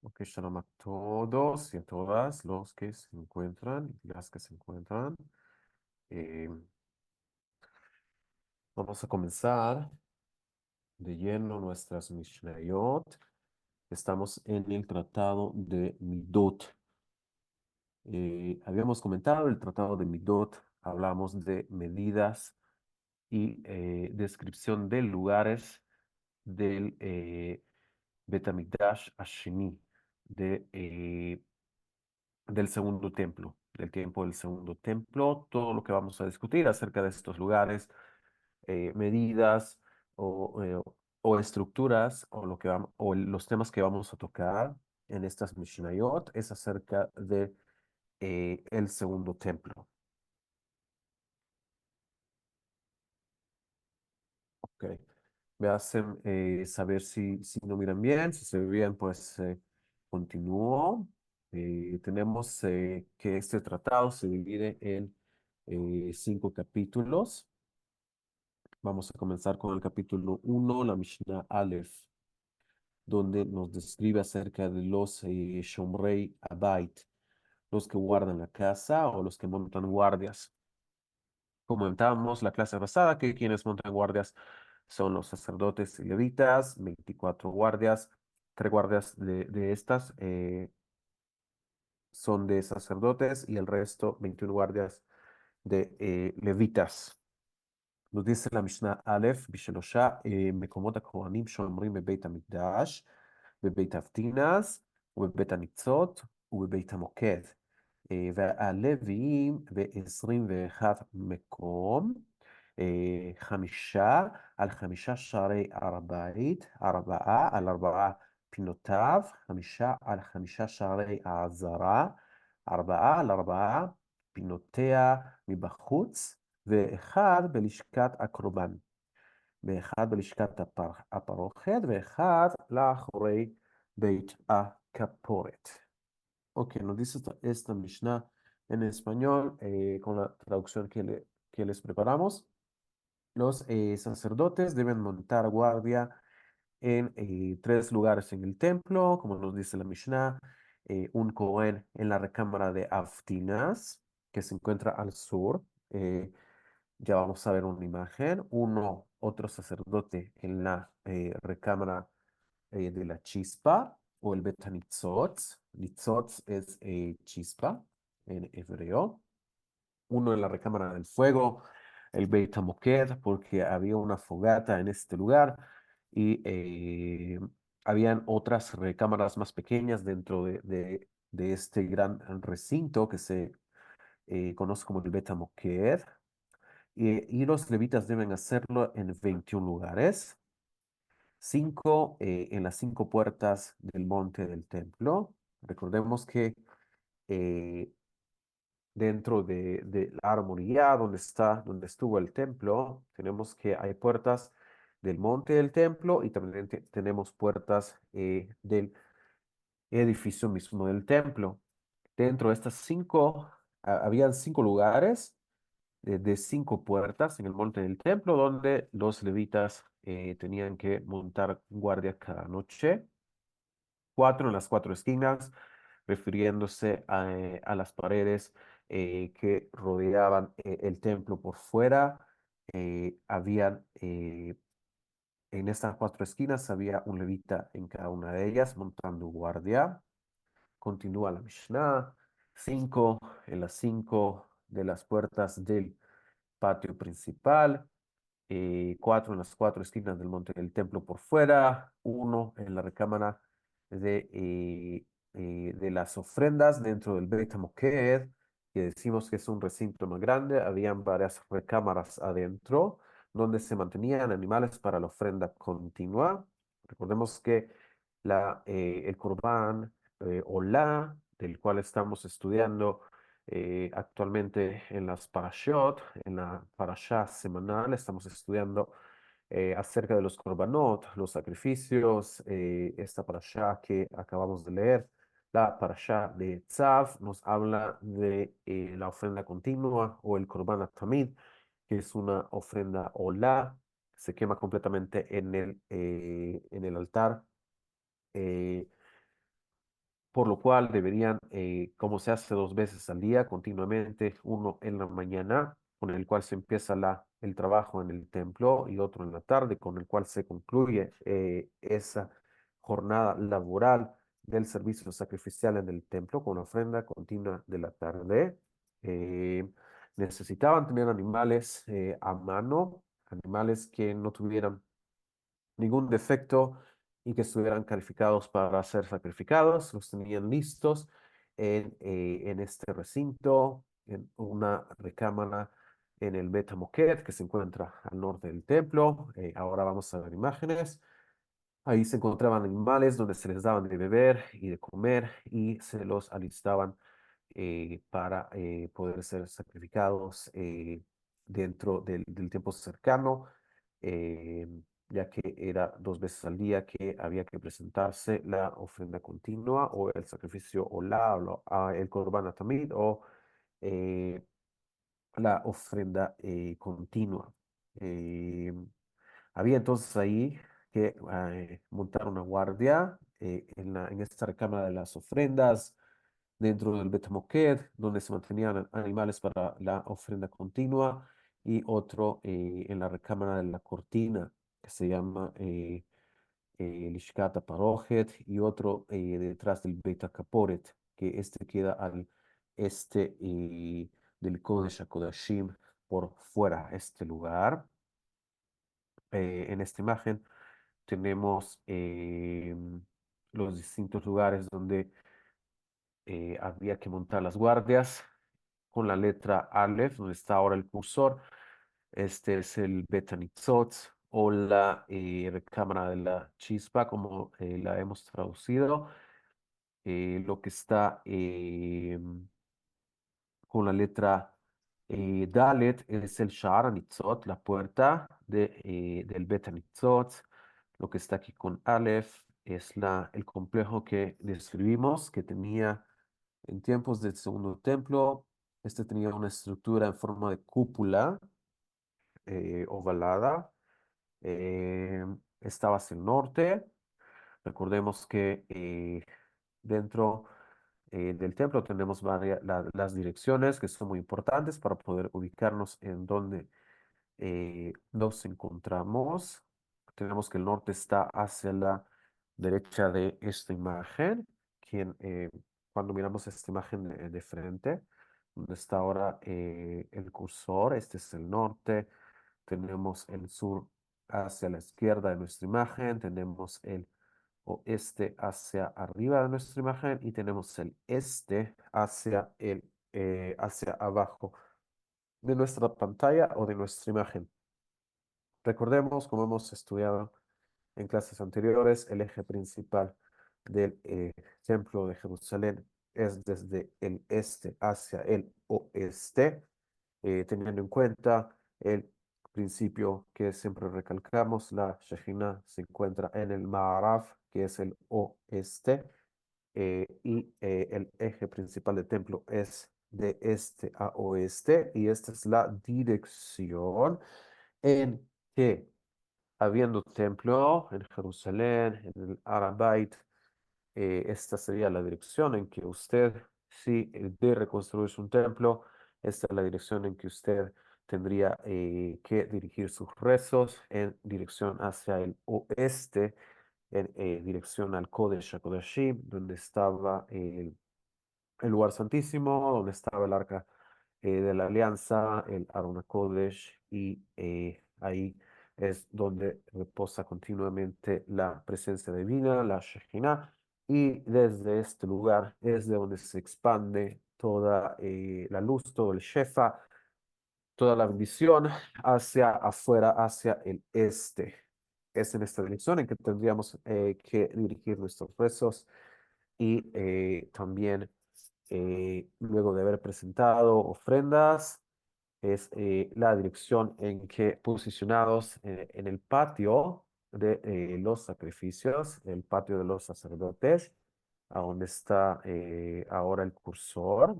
Ok, shalom a todos y a todas los que se encuentran y las que se encuentran. Eh, Vamos a comenzar de lleno nuestras Mishnayot. Estamos en el tratado de Midot. Habíamos comentado el tratado de Midot, hablamos de medidas y descripción de lugares del Betamigdash Asheni, de del segundo templo, del tiempo del segundo templo, todo lo que vamos a discutir acerca de estos lugares, medidas o, eh, o estructuras o, lo que los temas que vamos a tocar en estas Mishnayot es acerca de el segundo templo. Ok. Me hacen saber si no miran bien, si se ve bien, pues continúo. Tenemos que este tratado se divide en 5 capítulos. Vamos a comenzar con el capítulo 1, la Mishnah Aleph, donde nos describe acerca de los Shomrei Abait, los que guardan la casa o los que montan guardias. Comentábamos la clase pasada que quienes montan guardias son los sacerdotes y levitas, 24 guardias, 3 guardias de estas son de sacerdotes y el resto, 21 guardias de levitas. nos dice la Mishnah Aleph, בשלושה מקומות הכהנים שומרים בבית המקדש, בבית אבטינס, ובבית הניצות, ובבית המוקד. והלוויים ב-21 מקום, 5 על 5 שערי הר הבית, 4 על 4 פינותיו, 5 על 5 שערי העזרה, 4 על 4 פינותיה מבחוץ, ואחד בלשכת הקורבן, ואחד בלשכת הפרוכת, ואחד לאחורי בית הכפורת. Ok, nos dice esta Mishnah en español con la traducción que les preparamos. Los sacerdotes deben montar guardia en 3 lugares en el templo, como nos dice la Mishnah, un Cohen en la recámara de Aftinas, que se encuentra al sur. Ya vamos a ver una imagen. Otro sacerdote en la recámara de la chispa o el Betanitzot. Nitzot es chispa en hebreo. Uno en la recámara del fuego, el Beit HaMoked, porque había una fogata en este lugar y habían otras recámaras más pequeñas dentro de este gran recinto que se conoce como el Beit HaMoked. Y los levitas deben hacerlo en 21 lugares, 5 en las 5 puertas del monte del templo. Recordemos que eh, dentro de la armonía donde estuvo el templo, tenemos que hay puertas del monte del templo y también tenemos puertas del edificio mismo del templo. Dentro de estas 5, habían 5 lugares de 5 puertas en el monte del templo donde los levitas tenían que montar guardia cada noche. 4 en las 4 esquinas, refiriéndose a las paredes que rodeaban el templo por fuera. Habían en estas 4 esquinas había un levita en cada una de ellas montando guardia. Continúa la Mishnah. 5 en las 5 de las puertas del patio principal, 4 en las 4 esquinas del monte del templo por fuera, uno en la recámara de las ofrendas dentro del Beit HaMoked, que decimos que es un recinto más grande. Habían varias recámaras adentro donde se mantenían animales para la ofrenda continua. Recordemos que el Corbán Olá, del cual estamos estudiando actualmente en las Parashot, en la Parashá semanal, estamos estudiando acerca de los Korbanot, los sacrificios, esta Parashá que acabamos de leer. La Parashá de Tzav nos habla de la ofrenda continua o el Korban Tamid, que es una ofrenda Olá, se quema completamente en el altar. eh, por lo cual deberían, como se hace 2 veces al día, continuamente, uno en la mañana, con el cual se empieza el trabajo en el templo, y otro en la tarde, con el cual se concluye esa jornada laboral del servicio sacrificial en el templo, con la ofrenda continua de la tarde. Eh, Necesitaban tener animales a mano, animales que no tuvieran ningún defecto y que estuvieran calificados para ser sacrificados. Los tenían listos en este recinto, en una recámara en el Bet Hamoquet, que se encuentra al norte del templo. Ahora vamos a ver imágenes. Ahí se encontraban animales donde se les daban de beber y de comer y se los alistaban para poder ser sacrificados dentro del tiempo cercano, eh, ya que era 2 veces al día que había que presentarse la ofrenda continua o el sacrificio olá, el korban tamid o eh, la ofrenda continua. Eh, Había entonces ahí que montar una guardia en esta recámara de las ofrendas, dentro del Bet Moked, donde se mantenían animales para la ofrenda continua, y otro en la recámara de la cortina, que se llama Lishkat Parojet, y otro detrás del Beit Kaporet, que este queda al este del Kodesh HaKodashim, por fuera este lugar. En esta imagen tenemos los distintos lugares donde había que montar las guardias con la letra Aleph, donde está ahora el cursor. Este es el Betanitzot o la recámara de la chispa, como la hemos traducido. Lo que está con la letra Dalet es el Sha'ar HaNitzot, la puerta del Bet HaNitzot. Lo que está aquí con Aleph es el complejo que describimos, que tenía en tiempos del segundo templo. Este tenía una estructura en forma de cúpula ovalada. eh, Estaba hacia el norte. Recordemos que dentro del templo tenemos las direcciones, que son muy importantes para poder ubicarnos en dónde nos encontramos. Tenemos que el norte está hacia la derecha de esta imagen. Cuando miramos esta imagen de frente, donde está ahora el cursor, este es el norte. Tenemos el sur hacia la izquierda de nuestra imagen. Tenemos el oeste hacia arriba de nuestra imagen, y tenemos el este hacia abajo de nuestra pantalla o de nuestra imagen. Recordemos, como hemos estudiado en clases anteriores, el eje principal del templo de Jerusalén es desde el este hacia el oeste, teniendo en cuenta el principio que siempre recalcamos: la Shejina se encuentra en el Ma'araf, que es el oeste, y el eje principal del templo es de este a oeste, y esta es la dirección en que, habiendo templo en Jerusalén, en el Arabait, esta sería la dirección en que usted, si de reconstruirse un templo, esta es la dirección en que usted tendría que dirigir sus rezos, en dirección hacia el oeste, en dirección al Kodesh HaKodashim, donde estaba el lugar santísimo, donde estaba el arca de la alianza, el Aron HaKodesh, y ahí es donde reposa continuamente la presencia divina, la Shekhinah, y desde este lugar es de donde se expande toda la luz, todo el Shefa, toda la bendición hacia afuera, hacia el este. Es en esta dirección en que tendríamos que dirigir nuestros rezos, y también luego de haber presentado ofrendas, es la dirección en que, posicionados en el patio de los sacrificios, el patio de los sacerdotes, a donde está ahora el cursor,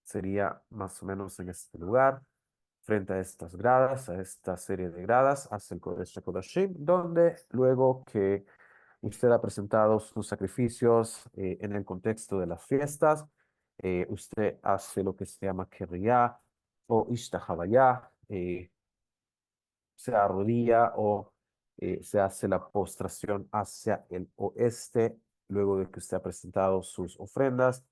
sería más o menos en este lugar, frente a estas gradas, a esta serie de gradas, hacia el Kodesh HaKodashim, donde luego que usted ha presentado sus sacrificios en el contexto de las fiestas. Usted hace lo que se llama Keriah o Ishtahavaya, se arrodilla o se hace la postración hacia el oeste luego de que usted ha presentado sus ofrendas,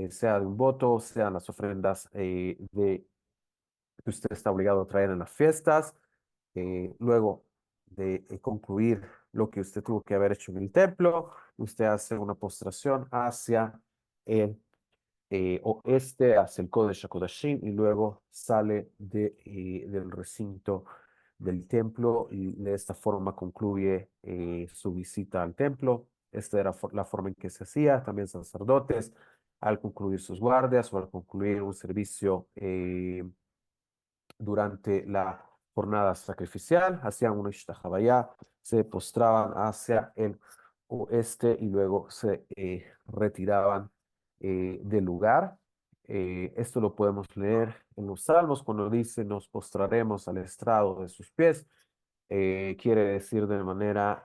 sea de un voto, sean las ofrendas que usted está obligado a traer en las fiestas. Luego de concluir lo que usted tuvo que haber hecho en el templo, usted hace una postración hacia el oeste, hacia el Kodesh HaKodashim y luego sale del recinto del templo y de esta forma concluye su visita al templo. Esta era la forma en que se hacía. También sacerdotes, al concluir sus guardias o al concluir un servicio durante la jornada sacrificial, hacían una ishtahavaya, se postraban hacia el oeste y luego se retiraban del lugar. Esto lo podemos leer en los Salmos cuando dice nos postraremos al estrado de sus pies. Quiere decir de manera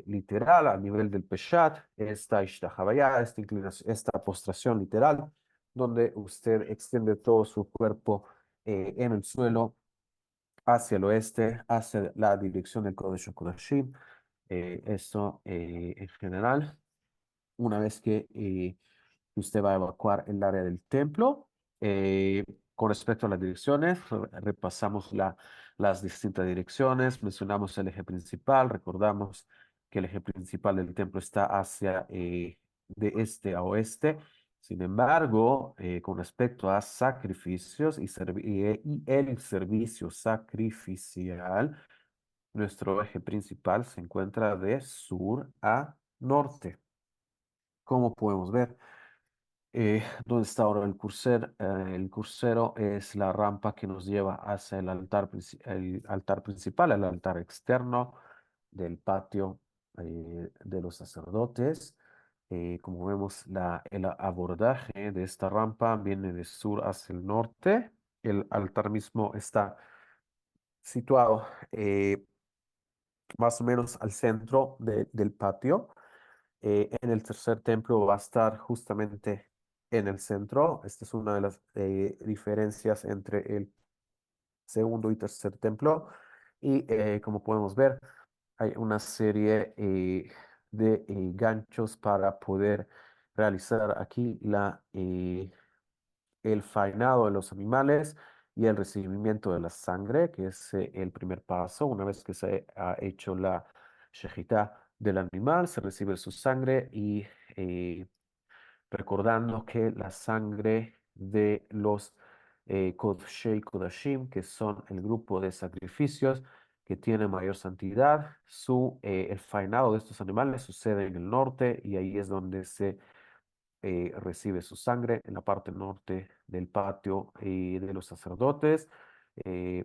literal, a nivel del Peshat, esta ishtahavaya, esta postración literal, donde usted extiende todo su cuerpo en el suelo hacia el oeste, hacia la dirección del Kodesh HaKodashim. Esto en general, una vez que usted va a evacuar el área del templo. Eh, con respecto a las direcciones, repasamos las distintas direcciones, mencionamos el eje principal, recordamos que el eje principal del templo está hacia de este a oeste. Sin embargo, con respecto a sacrificios y el servicio sacrificial, nuestro eje principal se encuentra de sur a norte. Como podemos ver, ¿dónde está ahora el cursero? El cursero es la rampa que nos lleva hacia el altar principal, el altar externo del patio de los sacerdotes. Como vemos, el abordaje de esta rampa viene de sur hacia el norte. El altar mismo está situado más o menos al centro del patio. En el tercer templo va a estar justamente en el centro. Esta es una de las diferencias entre el segundo y tercer templo. Y como podemos ver, hay una serie de ganchos para poder realizar aquí el faenado de los animales y el recibimiento de la sangre, que es el primer paso. Una vez que se ha hecho la shejitá del animal, se recibe su sangre y recordando que la sangre de los Kodshei Kodashim, que son el grupo de sacrificios que tiene mayor santidad, el faenado de estos animales sucede en el norte y ahí es donde se recibe su sangre en la parte norte del patio de los sacerdotes. Eh,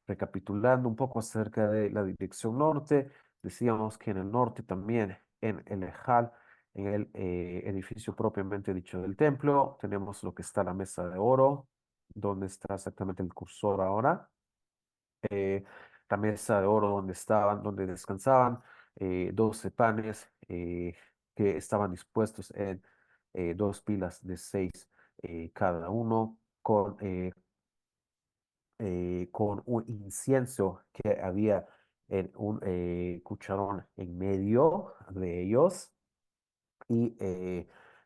Recapitulando un poco acerca de la dirección norte, decíamos que en el norte también, en el Ejal, en el edificio propiamente dicho del templo, tenemos lo que está la mesa de oro, donde está exactamente el cursor ahora. eh, la mesa de oro donde descansaban 12 panes que estaban dispuestos en dos pilas de seis cada uno, con un incienso que había en un cucharón en medio de ellos y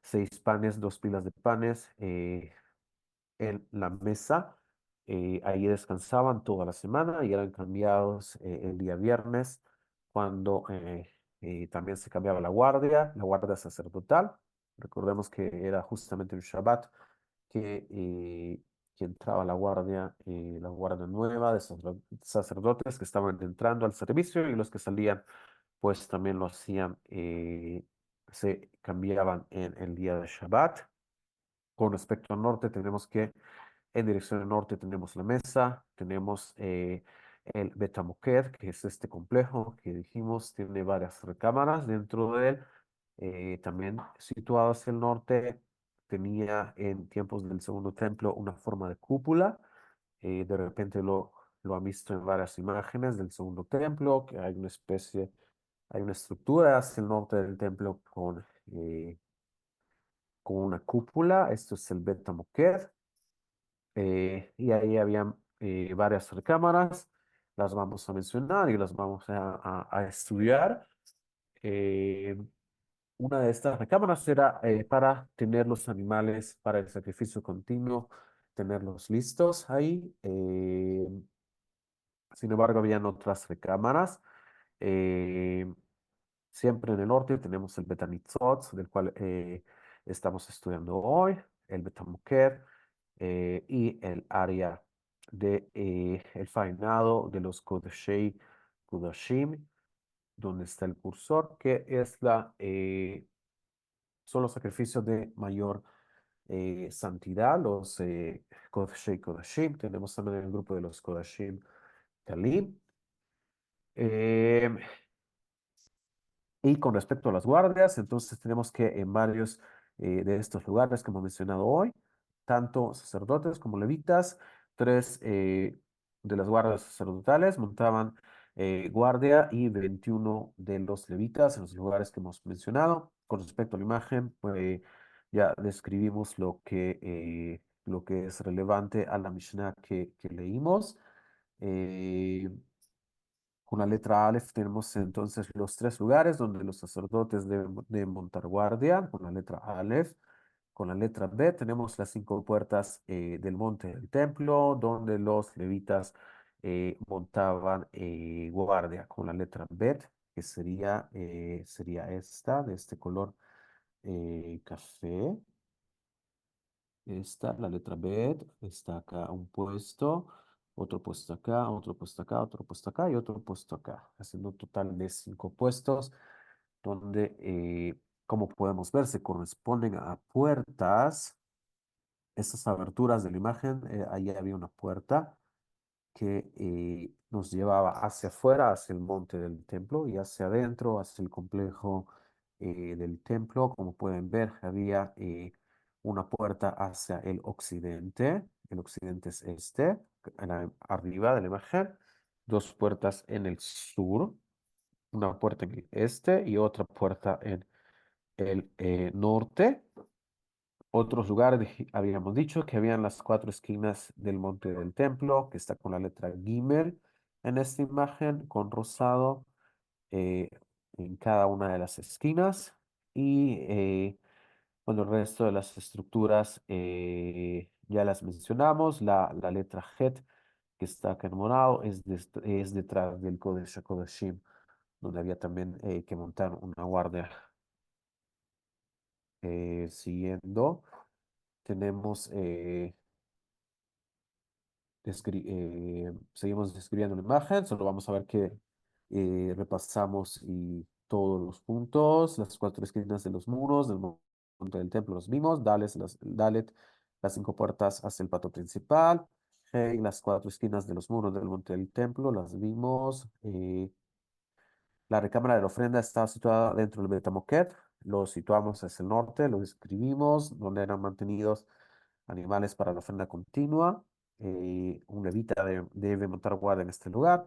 seis panes, dos pilas de panes en la mesa. Ahí descansaban toda la semana y eran cambiados el día viernes, cuando también se cambiaba la guardia sacerdotal. Recordemos que era justamente un Shabbat que entraba la guardia nueva de sacerdotes que estaban entrando al servicio y los que salían, pues también lo hacían, se cambiaban en el día de Shabbat. Con respecto al norte, tenemos que en dirección al norte tenemos la mesa, tenemos el Betamoked, que es este complejo que dijimos, tiene varias recámaras dentro de él. También situado hacia el norte, tenía en tiempos del segundo templo una forma de cúpula. De repente lo han visto en varias imágenes del segundo templo, que hay una especie Hay una estructura hacia el norte del templo con una cúpula. Esto es el Bet HaMoked. Y ahí habían varias recámaras. Las vamos a mencionar y las vamos a estudiar. Eh, una de estas recámaras era para tener los animales para el sacrificio continuo, tenerlos listos ahí. Sin embargo, habían otras recámaras. Eh, Siempre en el norte tenemos el Betanitzot, del cual estamos estudiando hoy, el Betamukher y el área de el faenado de los Kodeshei Kodashim, donde está el cursor, que es son los sacrificios de mayor santidad, los Kodeshei Kodashim. Tenemos también el grupo de los Kodashim Kalim. Eh, Y con respecto a las guardias, entonces tenemos que en varios de estos lugares que hemos mencionado hoy, tanto sacerdotes como levitas, tres de las guardias sacerdotales montaban guardia y 21 de los levitas en los lugares que hemos mencionado. Con respecto a la imagen, pues ya describimos lo que es relevante a la Mishnah que leímos. Eh, con la letra Aleph tenemos entonces los tres lugares donde los sacerdotes deben montar guardia, con la letra Aleph. Con la letra B tenemos las cinco puertas del monte del templo, donde los levitas montaban guardia. Con la letra Bet, que sería esta, de este color café. Esta, la letra B, está acá un puesto, otro puesto acá, otro puesto acá, otro puesto acá y otro puesto acá, haciendo un total de cinco puestos, donde, como podemos ver, se corresponden a puertas. Estas aberturas de la imagen, ahí había una puerta que nos llevaba hacia afuera, hacia el monte del templo y hacia adentro, hacia el complejo del templo. Como pueden ver, había una puerta hacia el occidente. El occidente es este, arriba de la imagen. Dos puertas en el sur, una puerta en el este y otra puerta en el norte. Otros lugares, habíamos dicho que habían las cuatro esquinas del monte del templo, que está con la letra Gimel en esta imagen, con rosado eh, en cada una de las esquinas. Y bueno, el resto de las estructuras ya las mencionamos. La letra Het, que está acá en morado, es detrás del Kodesh HaKodashim, donde había también que montar una guardia. Siguiendo, tenemos seguimos describiendo la imagen, solo vamos a ver que repasamos y todos los puntos, las cuatro esquinas de los muros, del monte del templo los vimos, Dalet, las cinco puertas hacia el patio principal, Hey, las cuatro esquinas de los muros del monte del templo las vimos, la recámara de la ofrenda está situada dentro del Betamoquet. Lo situamos hacia el norte, lo describimos, donde eran mantenidos animales para la ofrenda continua. Un levita debe montar guardia en este lugar.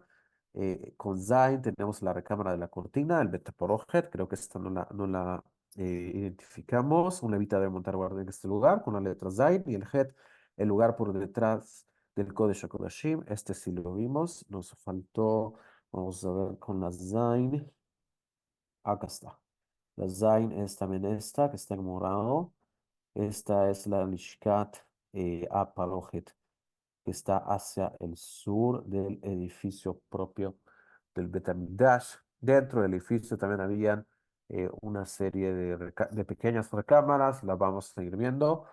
Con Zain tenemos la recámara de la cortina, el Betaporojet, creo que esta no la identificamos. Un levita debe montar guardia en este lugar con la letra Zain y el Het, el lugar por detrás del Kodesh HaKodashim. Este sí lo vimos, nos faltó. Vamos a ver con la Zain. Acá está. La Zain es también esta, que está en morado. Esta es la Lishkat Apalojet, que está hacia el sur del edificio propio del Betamigdash. Dentro del edificio también habían una serie de pequeñas recámaras, las vamos a ir viendo.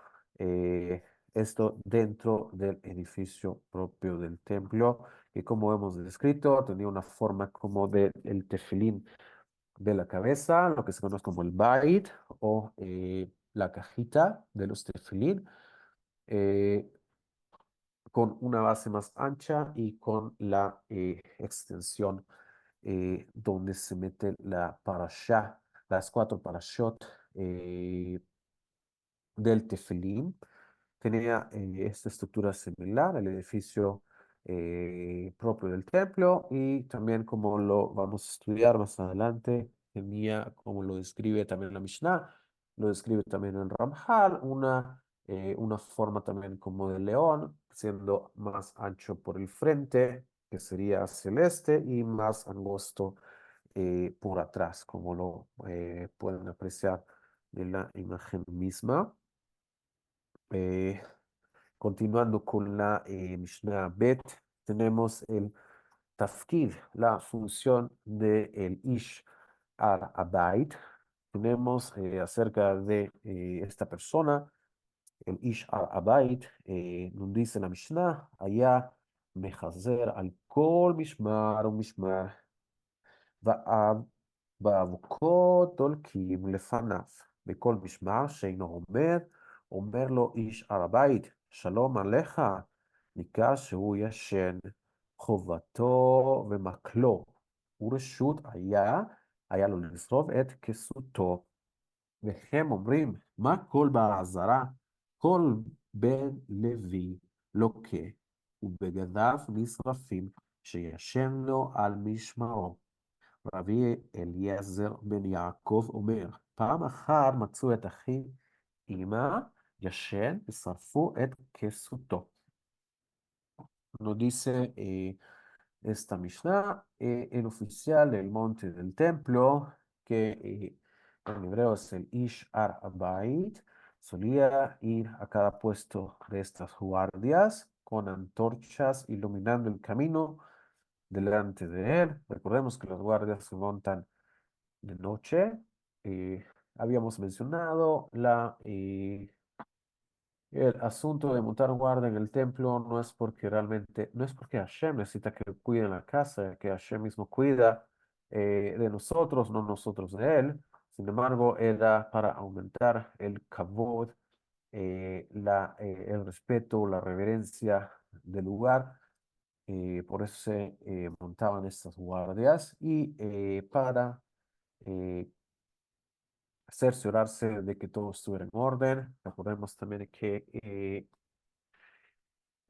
Esto dentro del edificio propio del templo, que como hemos descrito, tenía una forma como del tefilín de la cabeza, lo que se conoce como el bait o la cajita de los tefilín. eh, con una base más ancha y con la extensión donde se mete la parashá, las cuatro parashot eh, del tefilín. Tenía esta estructura similar, el edificio propio del templo y también como lo vamos a estudiar más adelante, tenía, como lo describe también la Mishnah, lo describe también en Ramjal, una forma también como de león, siendo más ancho por el frente, que sería celeste, y más angosto por atrás, como lo pueden apreciar en la imagen misma. Eh, Continuando con la Mishnah Bet, tenemos el tafkid, la función de el Ish al-Abait. Tenemos acerca de esta persona, el Ish al-Abait, nos dice la Mishnah, allá mechazer al kol mishmar u mishmar, va'ab באבוקות דולקים לפניו, בכל משמר שאינו אומר לו איש הר הבית, שלום עליך, ניגש שהוא ישן, חובתו ומקלו, ורשות היה לו לשרוף את כסותו. והם אומרים, מה כל בעזרה? כל בן לוי לוקה, ובגדיו נשרפים, שישן לו על משמרו. רבי אליעזר בן יעקב אומר, פעם אחת מצאו את אחי אמא ישן ושרפו את כסותו. Nos dice esta Mishnah, el oficial del monte del templo, que en hebreo es el Ish Ar Abait, solía ir a cada puesto de estas guardias con antorchas iluminando el camino delante de él. Recordemos que los guardias se montan de noche. Habíamos mencionado el asunto de montar guardia en el templo no es porque realmente, no es porque Hashem necesita que cuiden la casa, que Hashem mismo cuida de nosotros, no nosotros de él. Sin embargo, era para aumentar el kavod, el respeto, la reverencia del lugar. Por eso se montaban estas guardias y para eh, cerciorarse de que todo estuviera en orden. Recordemos también que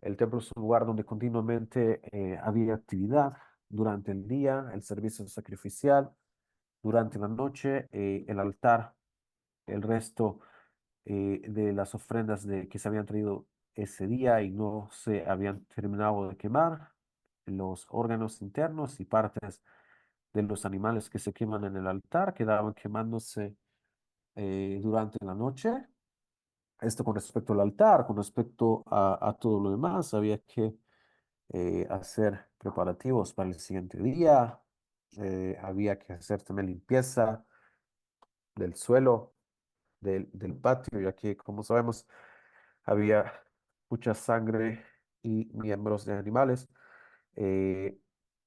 el templo es un lugar donde continuamente había actividad durante el día, el servicio sacrificial, durante la noche, el altar, el resto de las ofrendas que se habían traído ese día y no se habían terminado de quemar, los órganos internos y partes de los animales que se queman en el altar quedaban quemándose durante la noche. Esto con respecto al altar, con respecto a todo lo demás, había que hacer preparativos para el siguiente día, había que hacer también limpieza del suelo, del patio, ya que, como sabemos, había mucha sangre y miembros de animales eh,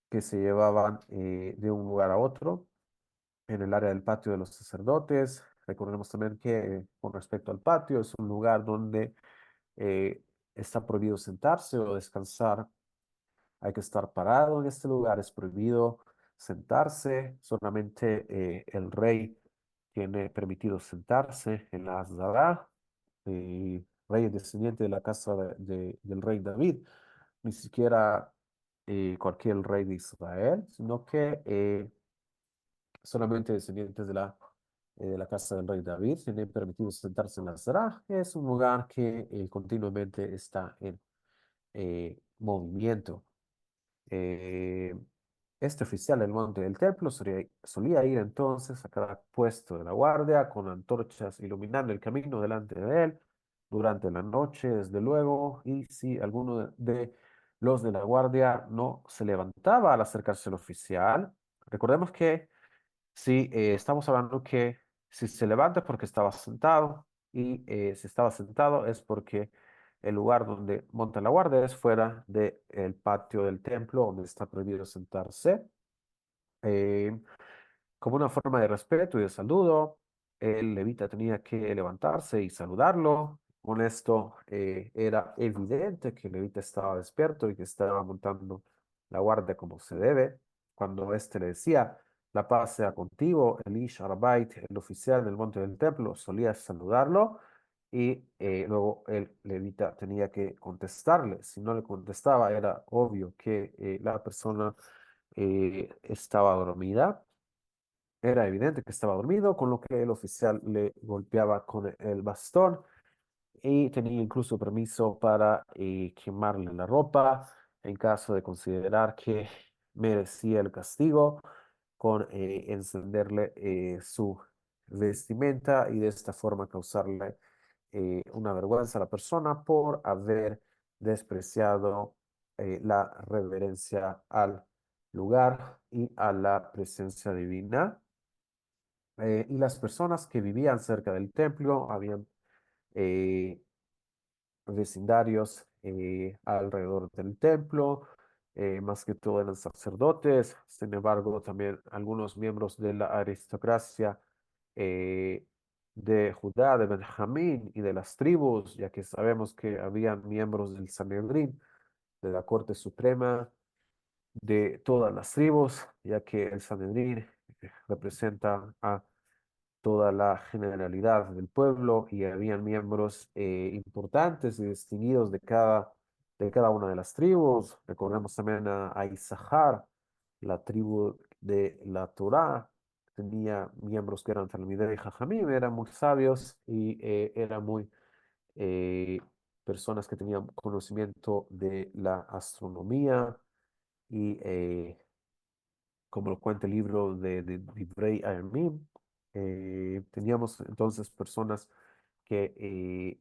que se llevaban de un lugar a otro en el área del patio de los sacerdotes. Recordemos también que con respecto al patio es un lugar donde eh, está prohibido sentarse o descansar. Hay que estar parado en este lugar, es prohibido sentarse. Solamente el rey tiene permitido sentarse en la Azara. Rey descendiente de la casa del rey David, ni siquiera cualquier rey de Israel, sino que solamente descendientes de la casa del rey David tienen permitido sentarse en la Azara. Es un lugar que continuamente está en movimiento. Eh, este oficial del monte del templo solía ir entonces a cada puesto de la guardia con antorchas iluminando el camino delante de él durante la noche, desde luego, y si alguno de los de la guardia no se levantaba al acercarse al oficial, recordemos que si estamos hablando que si se levanta es porque estaba sentado y si estaba sentado es porque el lugar donde monta la guardia es fuera del patio del templo donde está prohibido sentarse. Eh, Como una forma de respeto y de saludo, el levita tenía que levantarse y saludarlo. Con esto era evidente que el levita estaba despierto y que estaba montando la guardia como se debe. Cuando éste le decía, la paz sea contigo, el Ish Arabait, el oficial del monte del templo, solía saludarlo y luego el levita tenía que contestarle. Si no le contestaba, era obvio que la persona estaba dormida. Era evidente que estaba dormido, con lo que el oficial le golpeaba con el bastón y tenía incluso permiso para quemarle la ropa en caso de considerar que merecía el castigo con encenderle su vestimenta y de esta forma causarle una vergüenza a la persona por haber despreciado la reverencia al lugar y a la presencia divina. Y las personas que vivían cerca del templo habían eh, vecindarios alrededor del templo, más que todo eran sacerdotes, sin embargo, también algunos miembros de la aristocracia eh, de Judá, de Benjamín y de las tribus, ya que sabemos que habían miembros del Sanedrín, de la Corte Suprema, de todas las tribus, ya que el Sanedrín representa a toda la generalidad del pueblo y habían miembros importantes y distinguidos de cada una de las tribus. Recordemos también a Isahar, la tribu de la Torá, tenía miembros que eran Talmidei y Jajamim, eran muy sabios y eran muy eh, personas que tenían conocimiento de la astronomía y como lo cuenta el libro de Divrei Ayamim, teníamos entonces personas que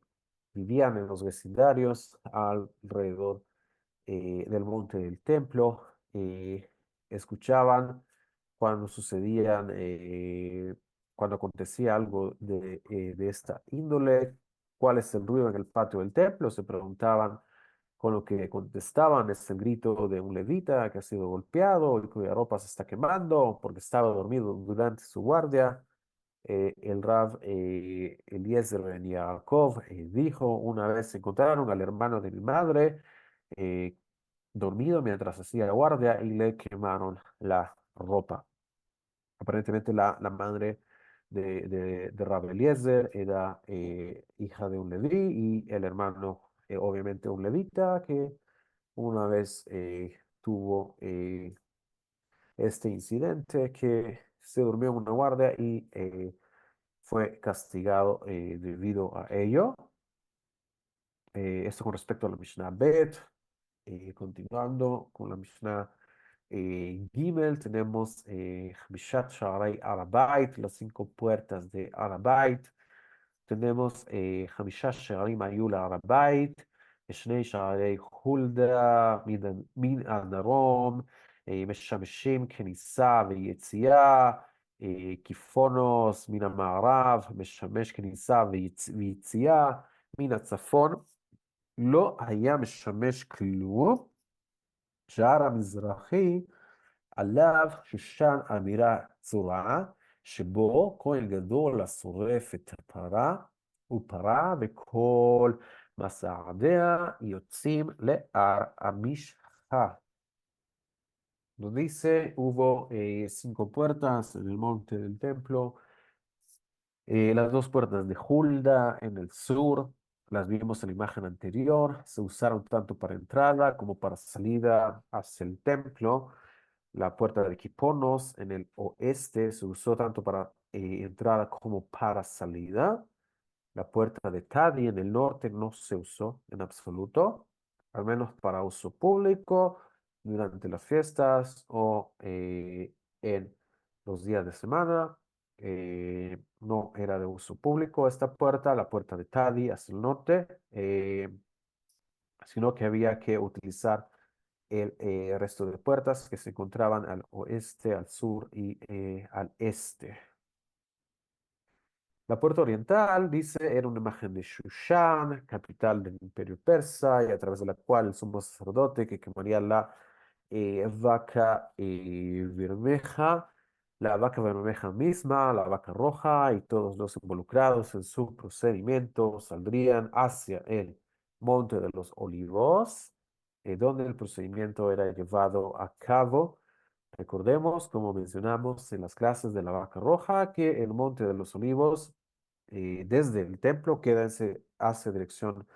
vivían en los vecindarios alrededor del monte del templo, escuchaban cuando sucedían, cuando acontecía algo de esta índole, cuál es el ruido en el patio del templo, se preguntaban con lo que contestaban es el grito de un levita que ha sido golpeado y cuya ropa se está quemando porque estaba dormido durante su guardia. El Rav Eliezer Ben Yaakov dijo, una vez encontraron al hermano de mi madre eh, dormido mientras hacía guardia y le quemaron la ropa. Aparentemente la madre de Rav Eliezer era hija de un leví y el hermano obviamente un levita que una vez tuvo este incidente que se durmió en una guardia y fue castigado debido a ello. Esto con respecto a la Mishnah Bet. Continuando con la Mishnah Gimel, tenemos Mishat Sha'arei Arabait, las 5 puertas de Arabait. tenemos חמישה שערים היו להר הבית, שני שערי חולדה מן הדרום, משמשים כניסה ויציאה, כיפונוס מן המערב, משמש כניסה ויציאה מן הצפון. לא היה משמש כלום. שער המזרחי עליו שושן אמירה צורה, שבו כהן גדול השורף את הפרה, ופרה וכל מסעדיה יוצאים להר המשחה. Nos dice, hubo 5 puertas en el monte del templo, las 2 puertas de Hulda en el sur, las vimos en la imagen anterior, se usaron tanto para entrada como para salida hacia el templo. La puerta de Kiponos en el oeste se usó tanto para entrada como para salida. La puerta de Tadi en el norte no se usó en absoluto, al menos para uso público durante las fiestas o en los días de semana. No era de uso público esta puerta, la puerta de Tadi hacia el norte, sino que había que utilizar el resto de puertas que se encontraban al oeste, al sur y al este. La puerta oriental, dice, era una imagen de Shushan, capital del imperio persa, y a través de la cual el sumo sacerdote que quemaría vaca la vaca bermeja misma, la vaca roja y todos los involucrados en su procedimiento saldrían hacia el Monte de los Olivos, donde el procedimiento era llevado a cabo. Recordemos, como mencionamos en las clases de la vaca roja, que el Monte de los Olivos desde el templo queda hacia dirección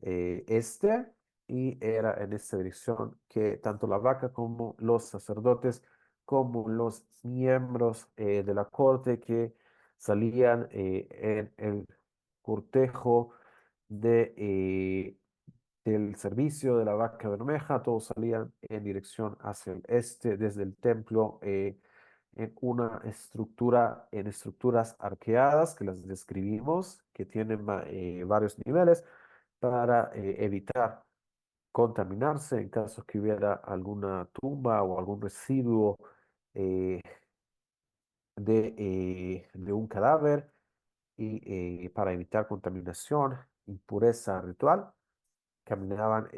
este, y era en esta dirección que tanto la vaca como los sacerdotes, como los miembros de la corte que salían en el cortejo de, del servicio de la vaca bermeja, todos salían en dirección hacia el este desde el templo. En una estructura, en estructuras arqueadas que las describimos, que tienen varios niveles para evitar contaminarse en caso que hubiera alguna tumba o algún residuo eh, de un cadáver, y para evitar contaminación, impureza ritual, caminaban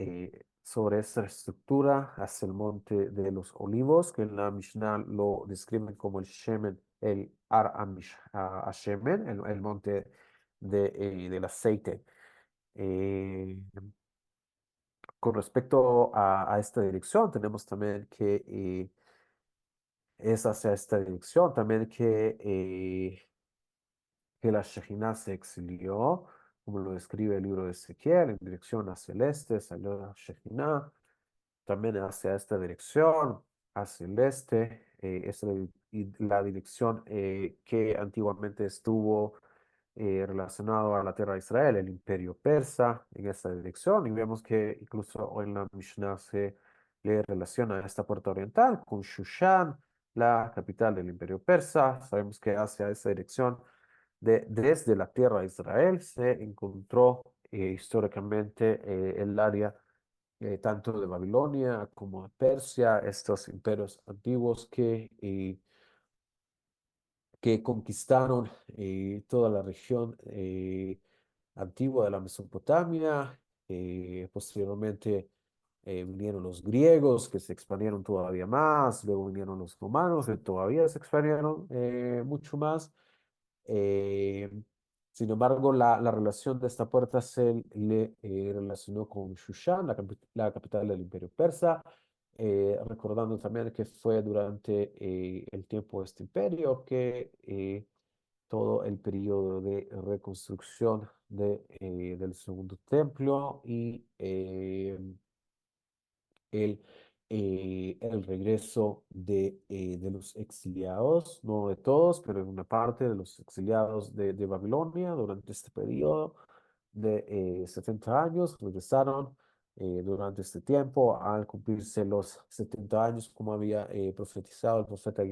sobre esta estructura hacia el monte de los olivos, que en la Mishnah lo describen como el Shemen, el Shemen, el monte del aceite. Eh, con respecto a esta dirección, tenemos también que es hacia esta dirección también que la Shejinah se exilió, como lo describe el libro de Ezequiel, en dirección hacia el este salió la Shejinah, también hacia esta dirección, hacia el este, es la dirección que antiguamente estuvo relacionado a la tierra de Israel, el imperio persa, en esta dirección, y vemos que incluso hoy en la Mishnah se le relaciona a esta puerta oriental con Shushan, la capital del imperio persa. Sabemos que hacia esa dirección, desde la tierra de Israel, se encontró históricamente el área tanto de Babilonia como de Persia, estos imperios antiguos que conquistaron toda la región antigua de la Mesopotamia. Posteriormente vinieron los griegos, que se expandieron todavía más. Luego vinieron los romanos, que todavía se expandieron mucho más. Eh, Sin embargo, la relación de esta puerta se le relacionó con Shushan, la capital del imperio persa, recordando también que fue durante el tiempo de este imperio que todo el periodo de reconstrucción del segundo templo y el, el regreso de los exiliados, no de todos, pero en una parte de los exiliados de Babilonia durante este periodo de 70 años, regresaron durante este tiempo al cumplirse los 70 años, como había profetizado el profeta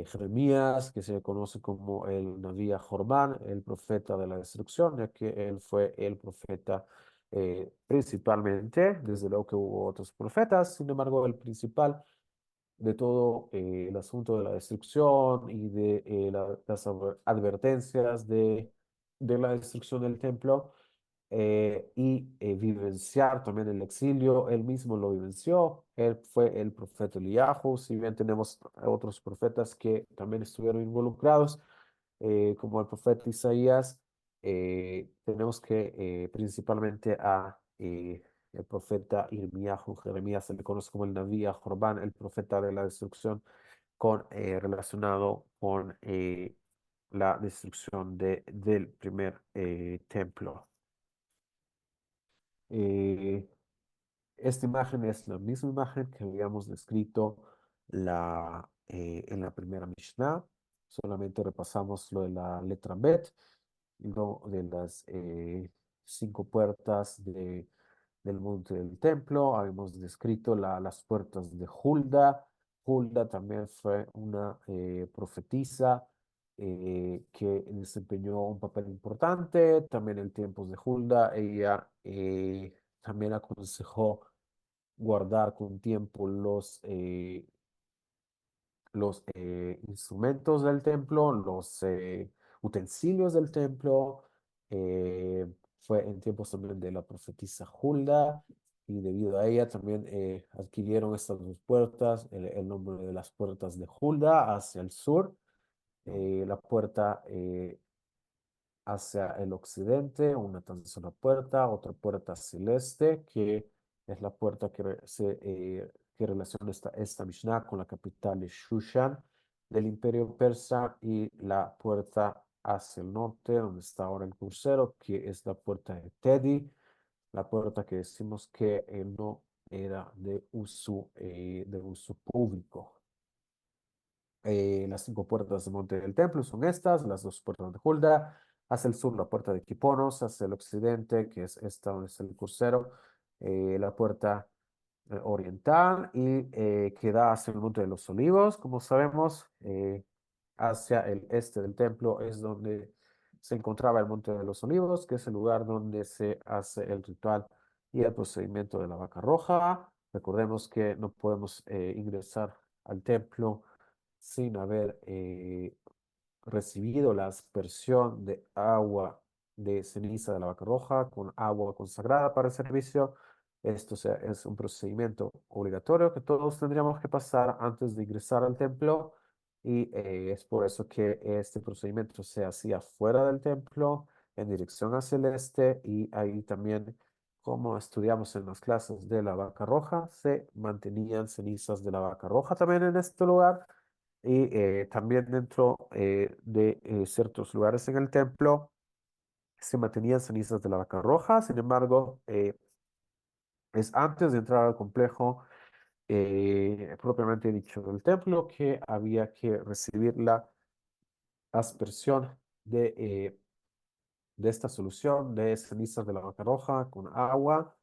Jeremías, que se conoce como el Naví Jormán, el profeta de la destrucción, ya que él fue el profeta principalmente, desde luego que hubo otros profetas, sin embargo, el principal de todo el asunto de la destrucción y de las advertencias de la destrucción del templo, y vivenciar también el exilio. Él mismo lo vivenció, él fue el profeta Eliyahu, si bien tenemos otros profetas que también estuvieron involucrados, como el profeta Isaías. Tenemos que principalmente el profeta Jeremías se le conoce como el Naví Jorban, el profeta de la destrucción, relacionado con la destrucción del primer templo. Eh, Esta imagen es la misma imagen que habíamos descrito en la primera Mishnah. Solamente repasamos lo de la letra Bet y lo de las 5 puertas del monte del templo. Habíamos descrito las puertas de Hulda. Hulda también fue una profetisa que desempeñó un papel importante. También en tiempos de Hulda, ella también aconsejó guardar con tiempo los instrumentos del templo, los utensilios del templo. eh, Fue en tiempos también de la profetisa Hulda, y debido a ella también adquirieron estas 2 puertas el nombre de las puertas de Hulda hacia el sur. La puerta hacia el occidente, una tan sola puerta, otra puerta celeste, que es la puerta que relaciona esta Mishnah con la capital de Shushan del imperio persa, y la puerta hacia el norte, donde está ahora el crucero, que es la puerta de Teddy, la puerta que decimos que no era de uso público. Las 5 puertas del Monte del Templo son estas, las 2 puertas de Hulda, hacia el sur la puerta de Kiponos, hacia el occidente, que es esta donde está el crucero, la puerta oriental y que da hacia el Monte de los Olivos. Como sabemos, hacia el este del templo es donde se encontraba el Monte de los Olivos, que es el lugar donde se hace el ritual y el procedimiento de la vaca roja. Recordemos que no podemos ingresar al templo sin haber recibido la aspersión de agua de ceniza de la vaca roja con agua consagrada para el servicio. Es un procedimiento obligatorio que todos tendríamos que pasar antes de ingresar al templo y es por eso que este procedimiento se hacía fuera del templo en dirección hacia el este y ahí también, como estudiamos en las clases de la vaca roja, se mantenían cenizas de la vaca roja también en este lugar y también dentro de ciertos lugares en el templo se mantenían cenizas de la vaca roja. Sin embargo, es antes de entrar al complejo propiamente dicho del templo que había que recibir la aspersión de esta solución de cenizas de la vaca roja con agua.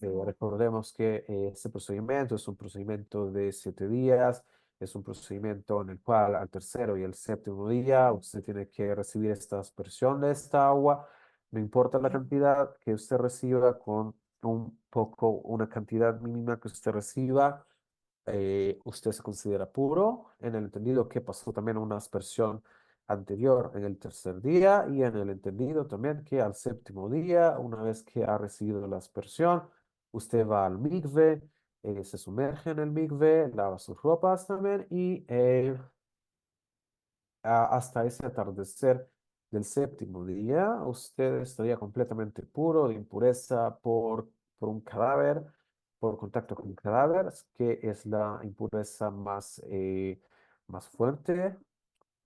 Recordemos que este procedimiento es un procedimiento de 7 días, es un procedimiento en el cual al tercero y el séptimo día usted tiene que recibir esta aspersión de esta agua, no importa la cantidad que usted reciba, con una cantidad mínima que usted reciba, usted se considera puro, en el entendido que pasó también una aspersión anterior en el tercer día y en el entendido también que al séptimo día, una vez que ha recibido la aspersión, usted va al mikve, se sumerge en el mikve, lava sus ropas también y hasta ese atardecer del séptimo día, usted estaría completamente puro de impureza por un cadáver, por contacto con un cadáver, que es la impureza más fuerte,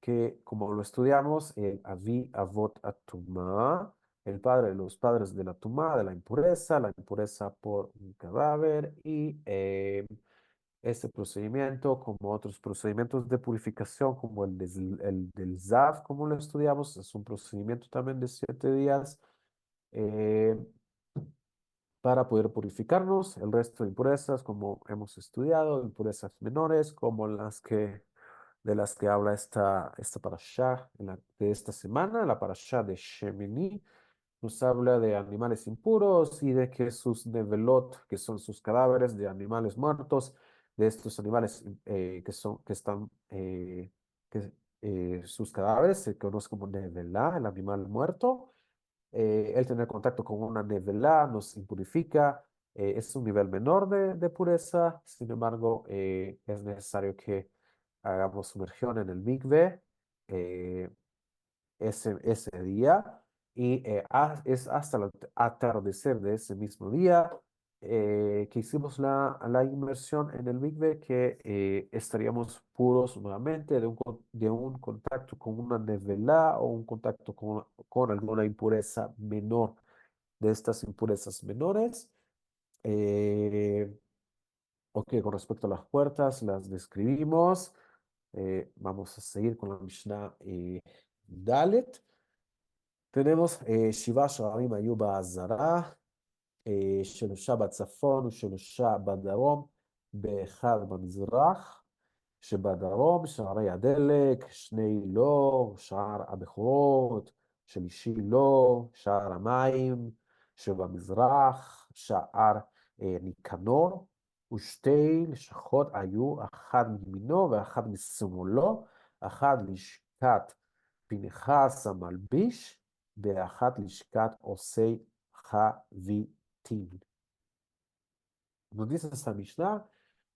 que como lo estudiamos, el Avi Avot Atumá, el padre de los padres de la tumá, de la impureza por un cadáver y este procedimiento, como otros procedimientos de purificación, como el del ZAF, como lo estudiamos, es un procedimiento también de 7 días eh, para poder purificarnos. El resto de impurezas, como hemos estudiado, impurezas menores, como de las que habla esta parashá de esta semana, la parashá de Shemini, nos habla de animales impuros y de que sus nevelot, que son sus cadáveres de animales muertos, de estos animales que están, que sus cadáveres se conoce como nevelá, el animal muerto. El tener contacto con una nevelá nos impurifica, es un nivel menor de pureza, sin embargo, es necesario que hagamos sumergión en el mikve. eh, ese día y es hasta el atardecer de ese mismo día que hicimos la inmersión en el mikve que estaríamos puros nuevamente de un contacto con una nevelá o un contacto con alguna impureza menor de estas impurezas menores. Eh, ok, con respecto a las puertas, las describimos. Vamos a seguir con la Mishnah Dalet. tenemos שבעה שערים היו בעזרה, שלושה בצפון ושלושה בדרום, באחד במזרח, שבדרום שערי הדלק, שני לא, שער הבכורות, שלישי לא, שער המים, שבמזרח, שער ניקנור, ושתי לשכות היו, אחת מימינו ואחת משמאלו, אחת לשכת פנחס המלביש, באחת לשכת עושי חביתין. Nos dice esta Mishnah,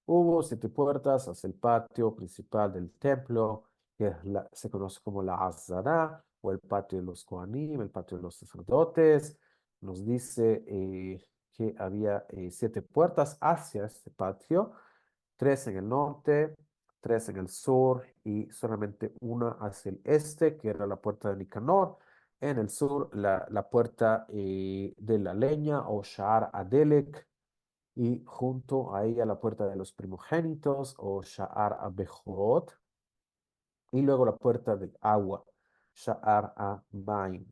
hubo 7 puertas hacia el patio principal del templo, que se conoce como la Azara, o el patio de los Kohanim, el patio de los sacerdotes. Nos dice que había 7 puertas hacia este patio, 3 en el norte, tres en el sur y solamente una hacia el este, que era la puerta de Nicanor. En el sur, la puerta de la leña o Sha'ar Adelek, y junto a ella la puerta de los primogénitos o Sha'ar Abejorot, y luego la puerta del agua, Sha'ar Amayim.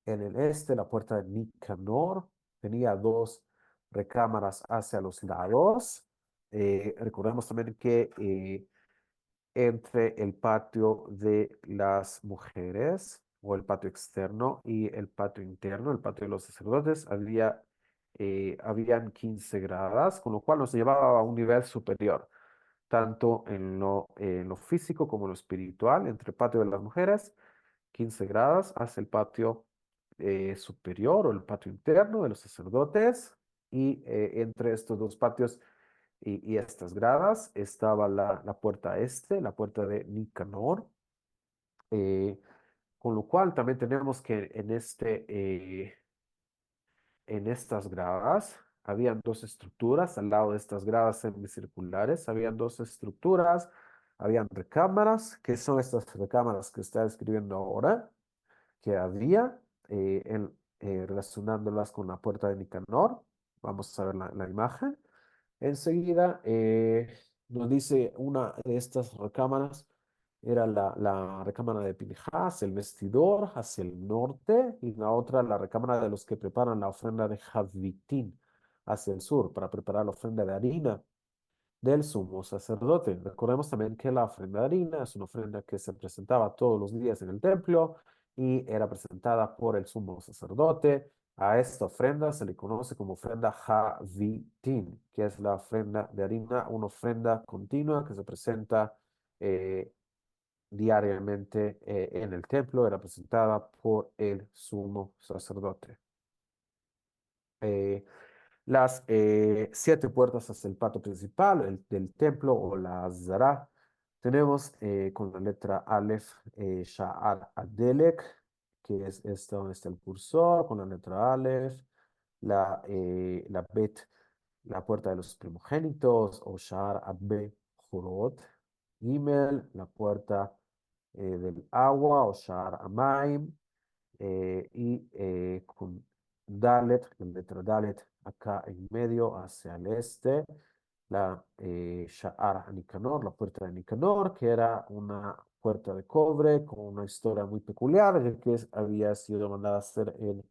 En el este, la puerta de Nicanor tenía dos recámaras hacia los lados. Recordemos también que entre el patio de las mujeres o el patio externo y el patio interno, el patio de los sacerdotes, habían 15 gradas, con lo cual nos llevaba a un nivel superior, tanto en lo físico como en lo espiritual, entre el patio de las mujeres, 15 grados, hacia el patio superior o el patio interno de los sacerdotes, y entre estos dos patios y estas gradas estaba la puerta este, la puerta de Nicanor, eh, con lo cual también tenemos que en estas gradas habían dos estructuras, al lado de estas gradas semicirculares, habían dos estructuras, habían recámaras, que son estas recámaras que está describiendo ahora, que había relacionándolas con la puerta de Nicanor. Vamos a ver la imagen. Enseguida nos dice una de estas recámaras, era la recámara de Pinhas, el vestidor hacia el norte, y la otra la recámara de los que preparan la ofrenda de Javitín hacia el sur, para preparar la ofrenda de harina del sumo sacerdote. Recordemos también que la ofrenda de harina es una ofrenda que se presentaba todos los días en el templo y era presentada por el sumo sacerdote. A esta ofrenda se le conoce como ofrenda Javitín, que es la ofrenda de harina, una ofrenda continua que se presenta eh, diariamente en el templo, era presentada por el sumo sacerdote. Eh, las siete puertas hacia el patio principal del templo o la Zara. Tenemos con la letra Aleph, Sha'ar Adelek, que es esta donde está el cursor, con la letra Aleph, la Bet, la puerta de los primogénitos, o Sha'ar Abbe Jurot. Gimel, la puerta del agua, o Sha'ar Amaim, con Dalet, la letra Dalet acá en medio hacia el este, la Sha'ar Nicanor, la puerta de Nicanor, que era una puerta de cobre con una historia muy peculiar, ya que había sido mandada a hacer en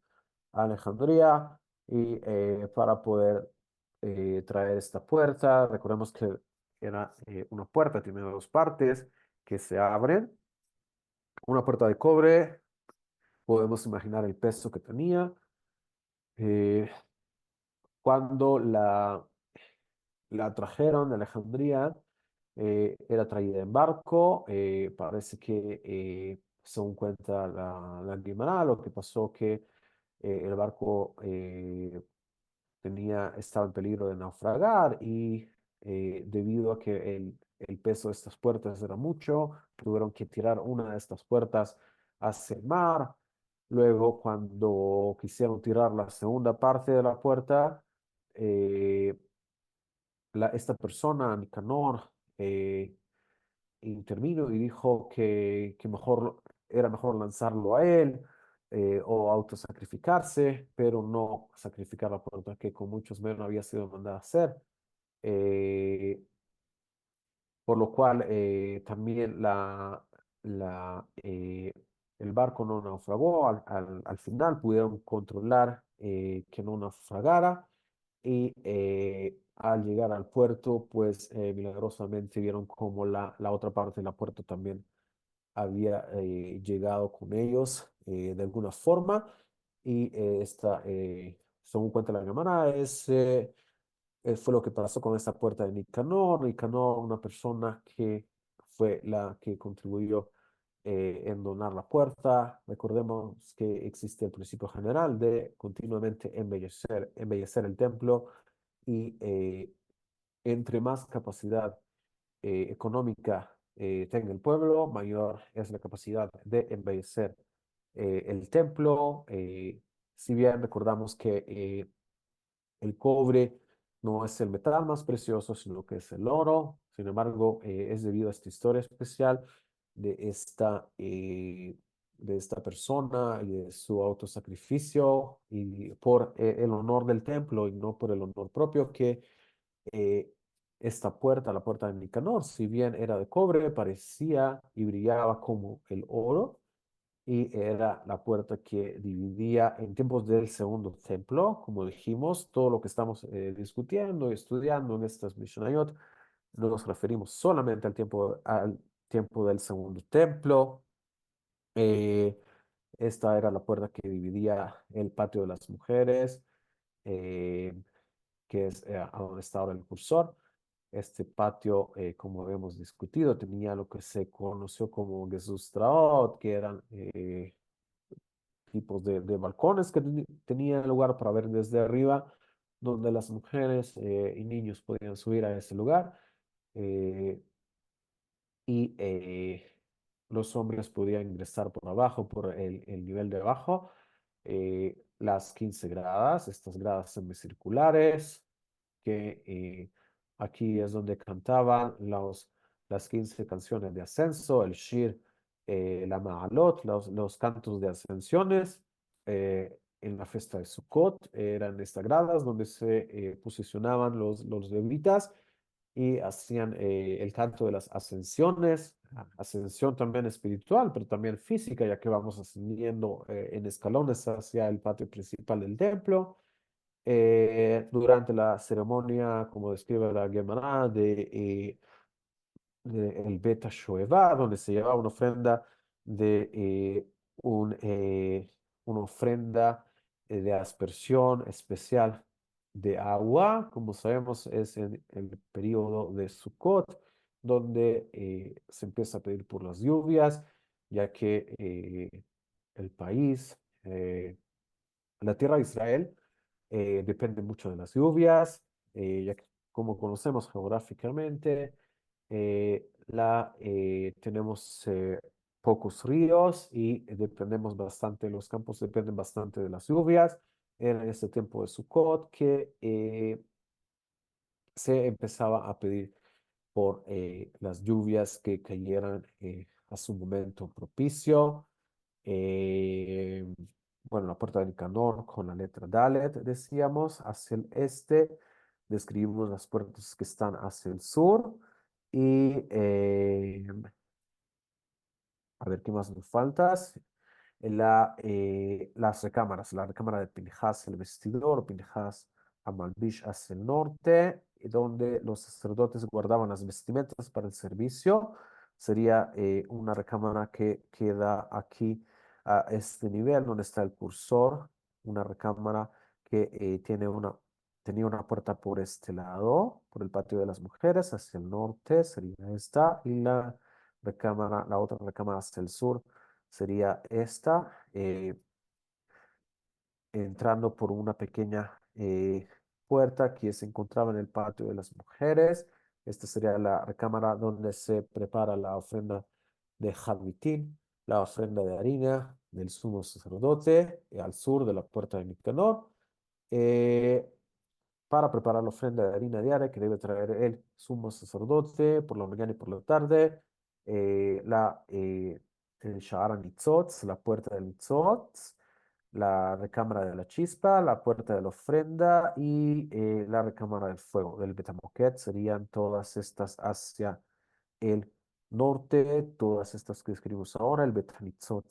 Alejandría, y para poder traer esta puerta, recordemos que era una puerta, tiene dos partes que se abren, una puerta de cobre. Podemos imaginar el peso que tenía. Eh, cuando la trajeron de Alejandría, era traída en barco. Parece que, según cuenta la Guimarães, lo que pasó que el barco estaba en peligro de naufragar, y debido a que el peso de estas puertas era mucho, tuvieron que tirar una de estas puertas hacia el mar. Luego, cuando quisieron tirar la segunda parte de la puerta, eh, esta persona, Nicanor, eh, intervino y dijo que era mejor lanzarlo a él, o autosacrificarse, pero no sacrificar la puerta que con muchos menos había sido mandada a hacer. eh, por lo cual también el barco no naufragó. Al final pudieron controlar que no naufragara, y al llegar al puerto, pues milagrosamente vieron como la otra parte de la puerta también había llegado con ellos de alguna forma, y según cuenta la hermana, fue lo que pasó con esta puerta de Nicanor. Nicanor, una persona que fue la que contribuyó en donar la puerta. Recordemos que existe el principio general de continuamente embellecer el templo, y entre más capacidad económica tenga el pueblo, mayor es la capacidad de embellecer el templo. Si bien recordamos que el cobre no es el metal más precioso, sino que es el oro. Sin embargo, es debido a esta historia especial de de esta persona y de su autosacrificio y por el honor del templo y no por el honor propio que eh, esta puerta, la puerta de Nicanor, si bien era de cobre, parecía y brillaba como el oro y era la puerta que dividía en tiempos del segundo templo, como dijimos, todo lo que estamos discutiendo y estudiando en estas Mishnayot, nos referimos solamente al tiempo del segundo templo. Eh, Esta era la puerta que dividía el patio de las mujeres, eh, que es a donde está ahora el cursor. Este patio, como hemos discutido, tenía lo que se conoció como Gesustraot, que eran tipos de balcones que tenían lugar para ver desde arriba, donde las mujeres y niños podían subir a ese lugar eh, y los hombres podían ingresar por abajo, por el nivel de abajo. Las 15 gradas, estas gradas semicirculares, que aquí es donde cantaban las 15 canciones de ascenso, el Shir, la Ma'alot, los cantos de ascensiones. En la fiesta de Sukkot eran estas gradas donde se posicionaban los levitas y hacían el canto de las ascensiones, ascensión también espiritual, pero también física, ya que vamos ascendiendo en escalones hacia el patio principal del templo. Durante la ceremonia, como describe la Gemara, el Beta Shoeva, donde se llevaba una ofrenda de una ofrenda de aspersión especial de agua. Como sabemos, es en el periodo de Sukkot, donde se empieza a pedir por las lluvias, ya que el país, la tierra de Israel, depende mucho de las lluvias, ya que como conocemos geográficamente, tenemos pocos ríos y dependemos bastante, los campos dependen bastante de las lluvias. Era en este tiempo de Sukkot que se empezaba a pedir por las lluvias que cayeran a su momento propicio. Eh, bueno, la puerta del Nicanor con la letra Dalet, decíamos, hacia el este. Describimos las puertas que están hacia el sur. Y a ver qué más nos faltas. Las recámaras, la recámara de Pinhas, el vestidor, Pinhas Amalbish hacia el norte, y donde los sacerdotes guardaban las vestimentas para el servicio. Sería una recámara que queda aquí a este nivel, donde está el cursor, una recámara que tenía una puerta por este lado, por el patio de las mujeres, hacia el norte, sería esta, y la otra recámara hacia el sur sería esta, entrando por una pequeña puerta que se encontraba en el patio de las mujeres. Esta sería la recámara donde se prepara la ofrenda de Jadmitín, la ofrenda de harina del sumo sacerdote, al sur de la puerta de Nicanor. Eh, para preparar la ofrenda de harina diaria que debe traer el sumo sacerdote por la mañana y por la tarde, el Shahar Nitzot, la puerta del Nitzot, la recámara de la chispa, la puerta de la ofrenda y la recámara del fuego, del Betamoquet, serían todas estas hacia el norte, todas estas que escribimos ahora, el Betanitzot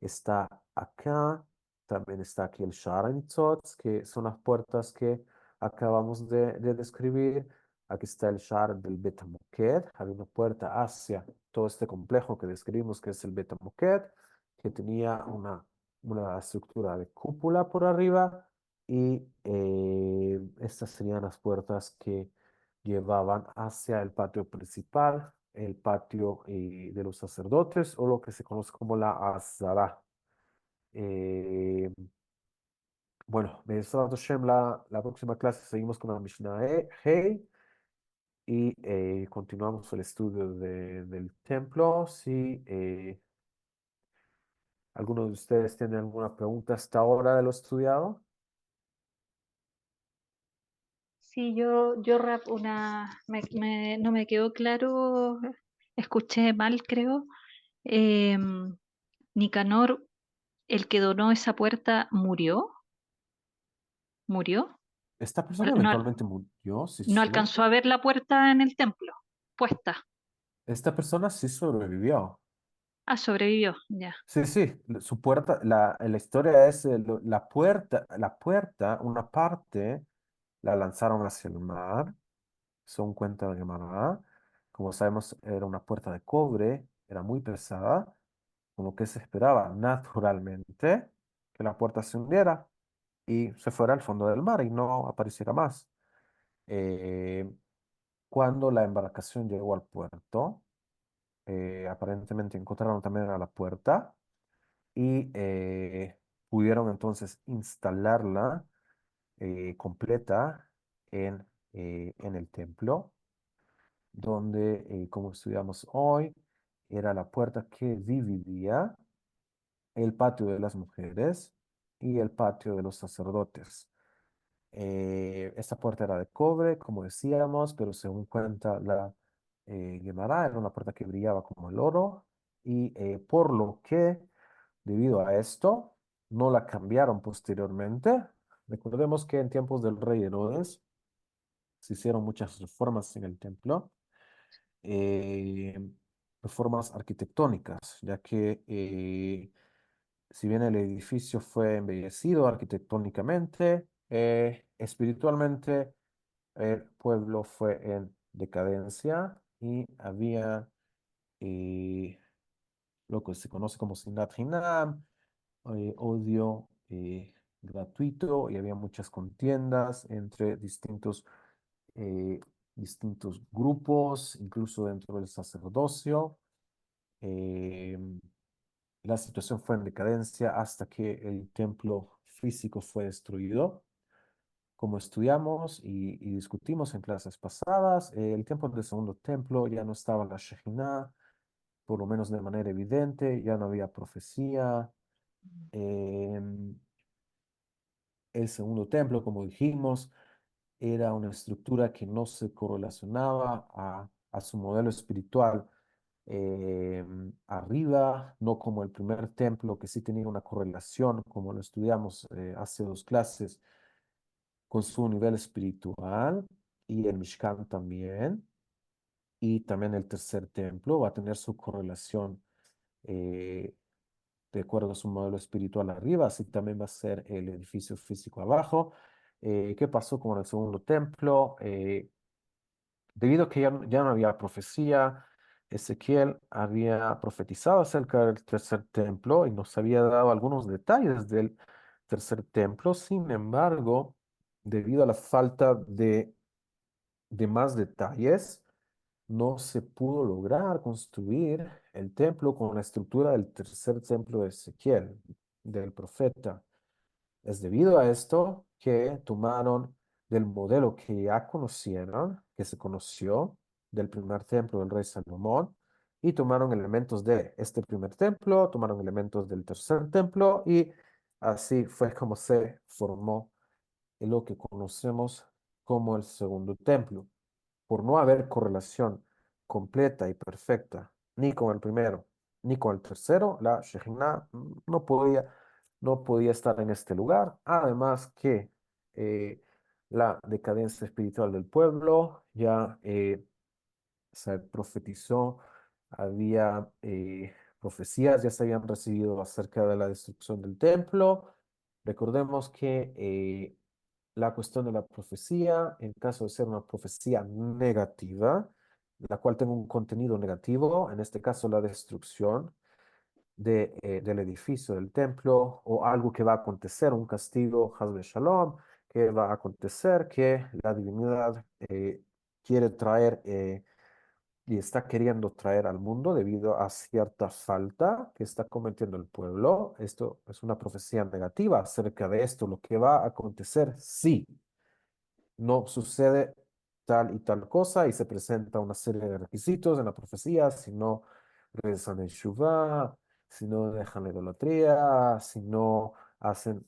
está acá, también está aquí el Sharanitzot, que son las puertas que acabamos de describir. Aquí está el Shar del Betamoked, había una puerta hacia todo este complejo que describimos que es el Betamoked, que tenía una estructura de cúpula por arriba y estas serían las puertas que llevaban hacia el patio principal, el patio de los sacerdotes o lo que se conoce como la Azara. Eh, bueno, Be'ezrat Hashem, la próxima clase seguimos con la Mishnah Hey y continuamos el estudio del templo. Si alguno de ustedes tiene alguna pregunta hasta ahora de lo estudiado. Sí, yo no me quedó claro, escuché mal, creo. Em, Nicanor, el que donó esa puerta, murió, Esta o persona no, eventualmente murió, sí, no sí. alcanzó a ver la puerta en el templo, puesta. Esta persona sí sobrevivió. Ah, sobrevivió, ya. Sí, sí, su puerta, la historia es una parte la lanzaron hacia el mar, son cuenta de Gemara. Como sabemos, era una puerta de cobre, era muy pesada, como que se esperaba naturalmente que la puerta se hundiera y se fuera al fondo del mar y no apareciera más. Eh, Cuando la embarcación llegó al puerto, aparentemente encontraron también a la puerta y pudieron entonces instalarla completa en el templo, donde, como estudiamos hoy, era la puerta que dividía el patio de las mujeres y el patio de los sacerdotes. Esta puerta era de cobre, como decíamos, pero según cuenta la Guemará, era una puerta que brillaba como el oro y por lo que, debido a esto, no la cambiaron posteriormente. Recordemos que en tiempos del rey Herodes se hicieron muchas reformas en el templo, eh, reformas arquitectónicas, ya que si bien el edificio fue embellecido arquitectónicamente, espiritualmente el pueblo fue en decadencia y había eh, lo que se conoce como Sinat Hinam, odio gratuito y había muchas contiendas entre eh, distintos grupos, incluso dentro del sacerdocio. Eh, la situación fue en decadencia hasta que el templo físico fue destruido. Como estudiamos y discutimos en clases pasadas, el templo del segundo templo ya no estaba la Shejinah, por lo menos de manera evidente, ya no había profecía. em, el segundo templo, como dijimos, era una estructura que no se correlacionaba a su modelo espiritual arriba, no como el primer templo que sí tenía una correlación, como lo estudiamos hace dos clases, con su nivel espiritual y el Mishkan también. Y también el tercer templo va a tener su correlación eh, de acuerdo a su modelo espiritual arriba, así también va a ser el edificio físico abajo. ¿Qué pasó con el segundo templo? Debido a que ya no había profecía, Ezequiel había profetizado acerca del tercer templo y nos había dado algunos detalles del tercer templo. Sin embargo, debido a la falta de más detalles, no se pudo lograr construir el templo con la estructura del tercer templo de Ezequiel, del profeta. Es debido a esto que tomaron del modelo que ya conocieron, que se conoció del primer templo del rey Salomón, y tomaron elementos de este primer templo, tomaron elementos del tercer templo, y así fue como se formó lo que conocemos como el segundo templo. Por no haber correlación completa y perfecta ni con el primero ni con el tercero, la Shejinah no podía estar en este lugar. Además que eh, la decadencia espiritual del pueblo ya se profetizó, había profecías, ya se habían recibido acerca de la destrucción del templo. Recordemos que la cuestión de la profecía, en caso de ser una profecía negativa, la cual tenga un contenido negativo, en este caso la destrucción del edificio del templo o algo que va a acontecer, un castigo, Hazbe Shalom, que va a acontecer, que la divinidad quiere traer y está queriendo traer al mundo debido a cierta falta que está cometiendo el pueblo. Esto es una profecía negativa acerca de esto, lo que va a acontecer si no sucede tal y tal cosa y se presenta una serie de requisitos en la profecía, si no regresan en Shuvah, si no dejan la idolatría, si no hacen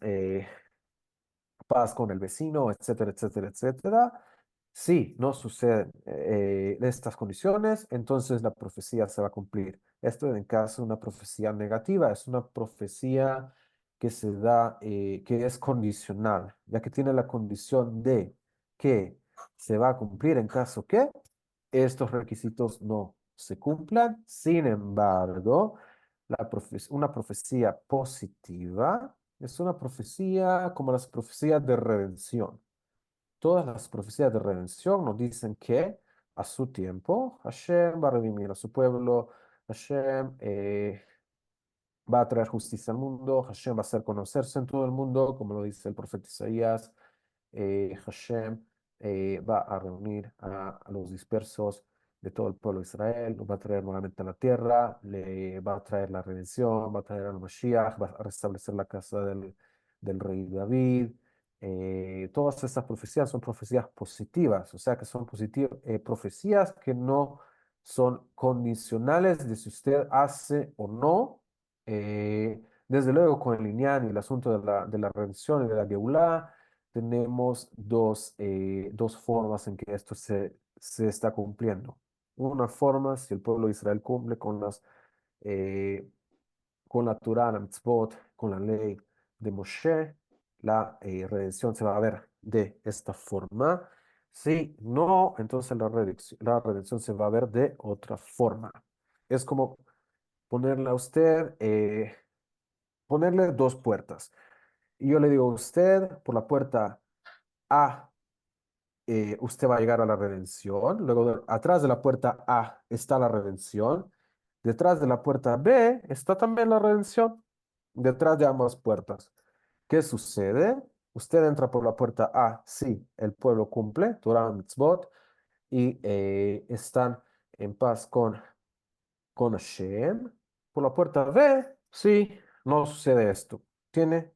paz con el vecino, etcétera, etcétera, etcétera. Si no suceden estas condiciones, entonces la profecía se va a cumplir. Esto en caso de una profecía negativa, es una profecía que se da, que es condicional, ya que tiene la condición de que se va a cumplir en caso que estos requisitos no se cumplan. Sin embargo, una profecía positiva es una profecía como las profecías de redención. Todas las profecías de redención nos dicen que a su tiempo Hashem va a redimir a su pueblo, Hashem va a traer justicia al mundo, Hashem va a hacer conocerse en todo el mundo, como lo dice el profeta Isaías. Hashem va a reunir a los dispersos de todo el pueblo de Israel, los va a traer nuevamente a la tierra, le va a traer la redención, va a traer al Mashiach, va a restablecer la casa del rey David. Todas estas profecías son profecías positivas, o sea que son profecías que no son condicionales de si usted hace o no. Desde luego con el Inyan y el asunto de la redención y de la Geulah, tenemos dos formas en que esto se está cumpliendo. Una forma, si el pueblo de Israel cumple eh, con la Torah, la mitzvot, con la ley de Moshe, la redención se va a ver de esta forma. Si no, entonces la redención se va a ver de otra forma. Es como ponerle a usted, ponerle dos puertas. Y yo le digo a usted, por la puerta A, usted va a llegar a la redención. Luego, atrás de la puerta A está la redención. Detrás de la puerta B está también la redención. Detrás de ambas puertas. ¿Qué sucede? Usted entra por la puerta A, sí, el pueblo cumple, Torah Mitzvot, y están en paz con Hashem. Por la puerta B, sí, no sucede esto. Tiene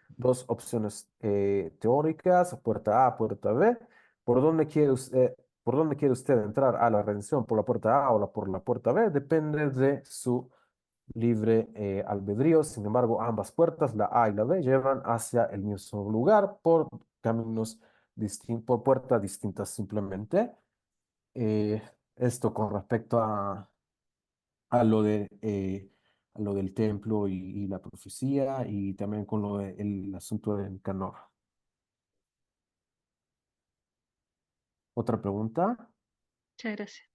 dos opciones teóricas, puerta A, puerta B. ¿Por dónde quiere usted entrar a la redención? ¿Por la puerta A o por la puerta B? Depende de su libre albedrío. Sin embargo, ambas puertas, la A y la B, llevan hacia el mismo lugar por caminos distintos, por puertas distintas simplemente. Eh, Esto con respecto a lo a lo del templo y la profecía y también con el asunto del Canor. ¿Otra pregunta? Muchas gracias.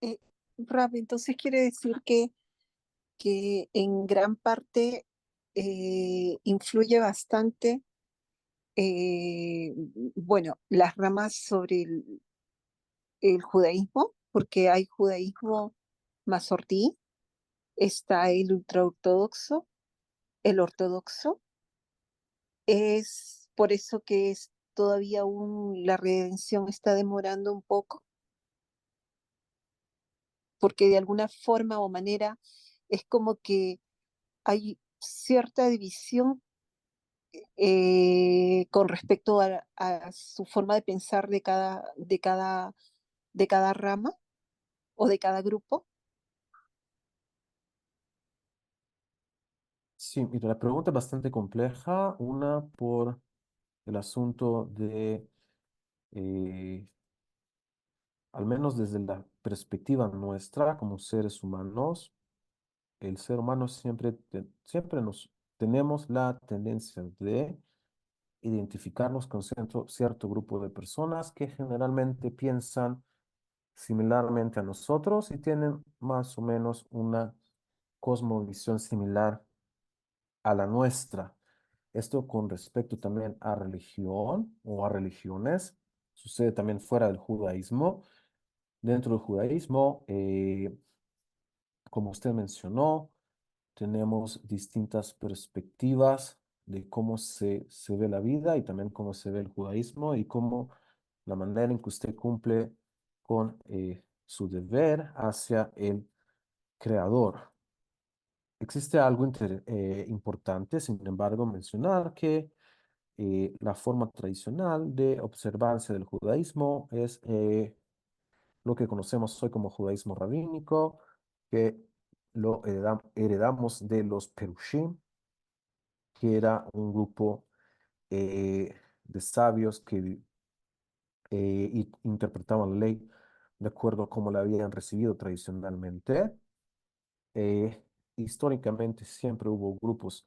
Eh, Rap, entonces quiere decir que en gran parte influye bastante, bueno, las ramas sobre el judaísmo, porque hay judaísmo mazortí, está el ultraortodoxo, el ortodoxo, es por eso que es todavía aún la redención está demorando un poco, porque de alguna forma o manera es como que hay cierta división con respecto a su forma de pensar de cada rama o de cada grupo. Sí, mira, la pregunta es bastante compleja. Una por el asunto de, eh, al menos desde la perspectiva nuestra como seres humanos, el ser humano siempre nos tenemos la tendencia de identificarnos con cierto grupo de personas que generalmente piensan similarmente a nosotros y tienen más o menos una cosmovisión similar a la nuestra. Esto con respecto también a religión o a religiones. Sucede también fuera del judaísmo. Dentro del judaísmo, como usted mencionó, tenemos distintas perspectivas de cómo se ve la vida y también cómo se ve el judaísmo y cómo la manera en que usted cumple con su deber hacia el creador. Existe algo importante, sin embargo, mencionar que la forma tradicional de observancia del judaísmo es lo que conocemos hoy como judaísmo rabínico, que lo heredamos de los Perushim, que era un grupo de sabios que interpretaban la ley de acuerdo a cómo la habían recibido tradicionalmente. Eh, Históricamente siempre hubo grupos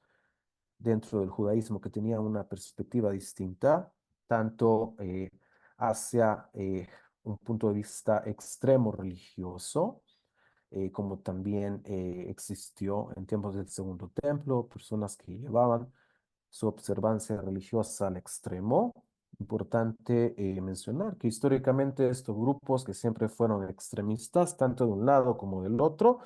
dentro del judaísmo que tenían una perspectiva distinta, tanto hacia un punto de vista extremo religioso, como también existió en tiempos del Segundo Templo, personas que llevaban su observancia religiosa al extremo. Importante mencionar que históricamente estos grupos que siempre fueron extremistas, tanto de un lado como del otro,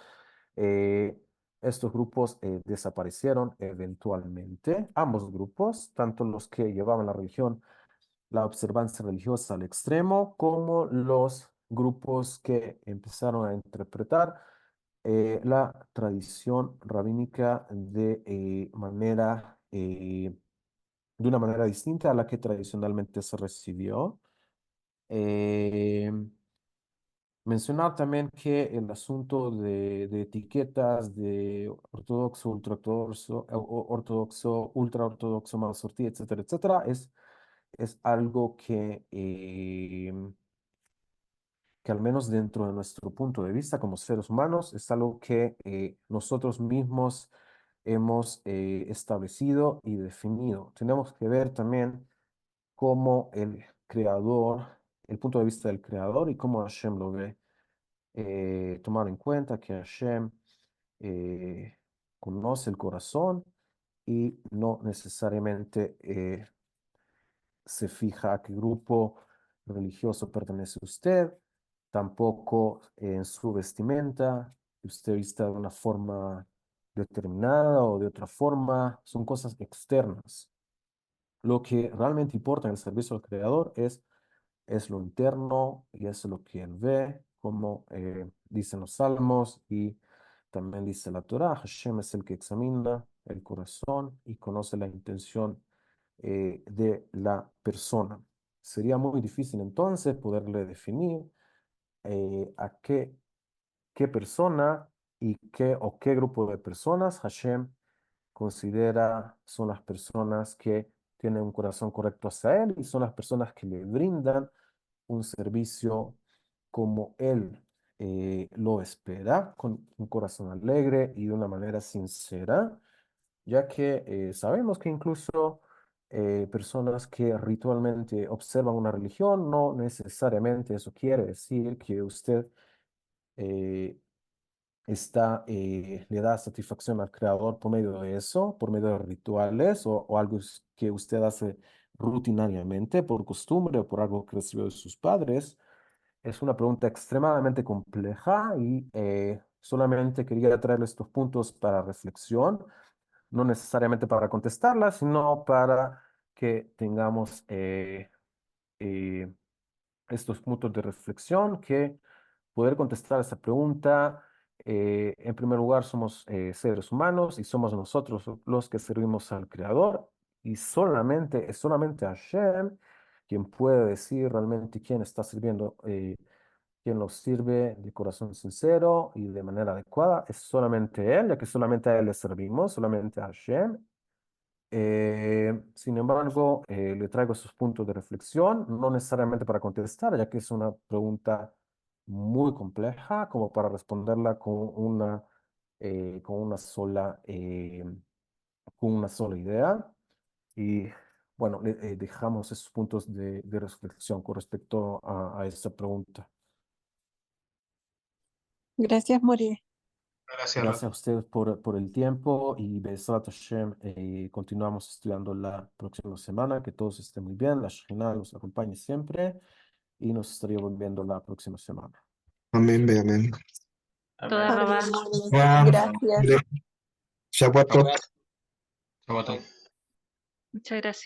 eh, estos grupos desaparecieron eventualmente. Ambos grupos, tanto los que llevaban la religión, la observancia religiosa al extremo, como los grupos que empezaron a interpretar la tradición rabínica de una manera distinta a la que tradicionalmente se recibió. Eh, Mencionar también que el asunto de etiquetas de ortodoxo, ultraortodoxo, ortodoxo, ultraortodoxo, masortí, etcétera, etcétera, es algo que al menos dentro de nuestro punto de vista como seres humanos, es algo que nosotros mismos hemos establecido y definido. Tenemos que ver también cómo el creador, el punto de vista del creador y cómo Hashem lo ve. Tomar en cuenta que Hashem conoce el corazón y no necesariamente se fija a qué grupo religioso pertenece usted, tampoco en su vestimenta, que usted vista de una forma determinada o de otra forma, son cosas externas. Lo que realmente importa en el servicio al Creador es lo interno y es lo que él ve, como dicen los salmos y también dice la Torá. Hashem es el que examina el corazón y conoce la intención de la persona. Sería muy difícil entonces poderle definir a qué persona y qué grupo de personas Hashem considera son las personas que tienen un corazón correcto hacia él y son las personas que le brindan un servicio como él lo espera, con un corazón alegre y de una manera sincera, ya que sabemos que incluso personas que ritualmente observan una religión, no necesariamente eso quiere decir que usted eh, le da satisfacción al creador por medio de eso, por medio de rituales o algo que usted hace rutinariamente por costumbre o por algo que recibió de sus padres. Es una pregunta extremadamente compleja y solamente quería traerle estos puntos para reflexión, no necesariamente para contestarla, sino para que tengamos eh, estos puntos de reflexión que poder contestar esta pregunta. En primer lugar, somos seres humanos y somos nosotros los que servimos al Creador y es solamente Hashem quien puede decir realmente quién está sirviendo, quién los sirve de corazón sincero y de manera adecuada. Es solamente Él, ya que solamente a Él le servimos, solamente a Hashem. Sin embargo, le traigo esos puntos de reflexión, no necesariamente para contestar, ya que es una pregunta muy compleja, como para responderla con una sola idea. Y bueno, dejamos esos puntos de reflexión con respecto a esta pregunta. Gracias, More. Gracias, Gracias a ustedes por el tiempo y Besat Hashem, continuamos estudiando la próxima semana. Que todos estén muy bien, la Shekhinah los acompañe siempre y nos estaríamos viendo la próxima semana. Amén, amén. Toda Amén, rabá. hermanos. Gracias. Shabbat Tov. Muchas gracias.